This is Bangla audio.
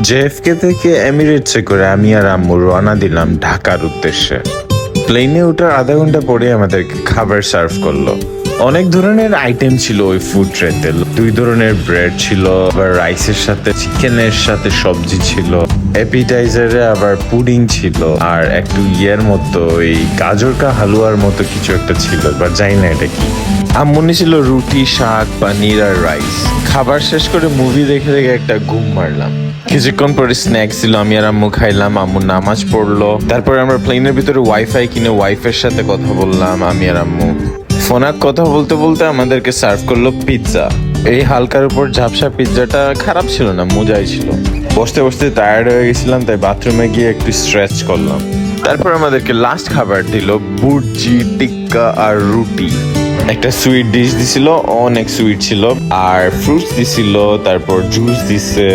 জেএফকে থেকে এমিরেটসে করে আমি আর আম্মু রওনা দিলাম ঢাকার উদ্দেশ্যে। প্লেনে ওঠার আধা ঘন্টা পরে আমাদেরকে খাবার সার্ভ করলো। অনেক ধরনের আইটেম ছিল ওই ফুড ট্রেতে। 2 ধরনের ব্রেড ছিল, আবার রাইসের সাথে চিকেনের সাথে সবজি ছিল, অ্যাপিটাইজারে আবার পুডিং ছিল, আর একটু মতো এই গাজর কা হালুয়ার মতো কিছু একটা ছিল, বা জানি না এটা কি। আম্মু ছিল রুটি, শাক, পানির আর রাইস। খাবার শেষ করে মুভি দেখে দেখে একটা ঘুম মারলাম। কিছুক্ষণ পরে স্ন্যাক্স ছিল, আমি আর আম্মু খাইলাম। আম্মু নামাজ পড়লো। তারপরে আমরা প্লেনের ভিতরে ওয়াইফাই কিনে ওয়াইফের সাথে কথা বললাম আমি আর আম্মু। ফোনে কথা বলতে বলতে আমাদেরকে সার্ভ করলো পিৎজা। এই হালকার উপর ঝাপসা পিৎজাটা খারাপ ছিল না, মজাই ছিল। বসতে বসতে টায়ার্ড হয়ে গেছিলাম, তাই বাথরুমে গিয়ে একটু স্ট্রেচ করলাম। তারপর আমাদেরকে লাস্ট খাবার দিল বুর্জি, টিক্কা আর রুটি। একটা সুইট ডিশ দিছিল, অনেক সুইট ছিল, আর ফ্রুটস দিছিল, তারপর জুস দিছে।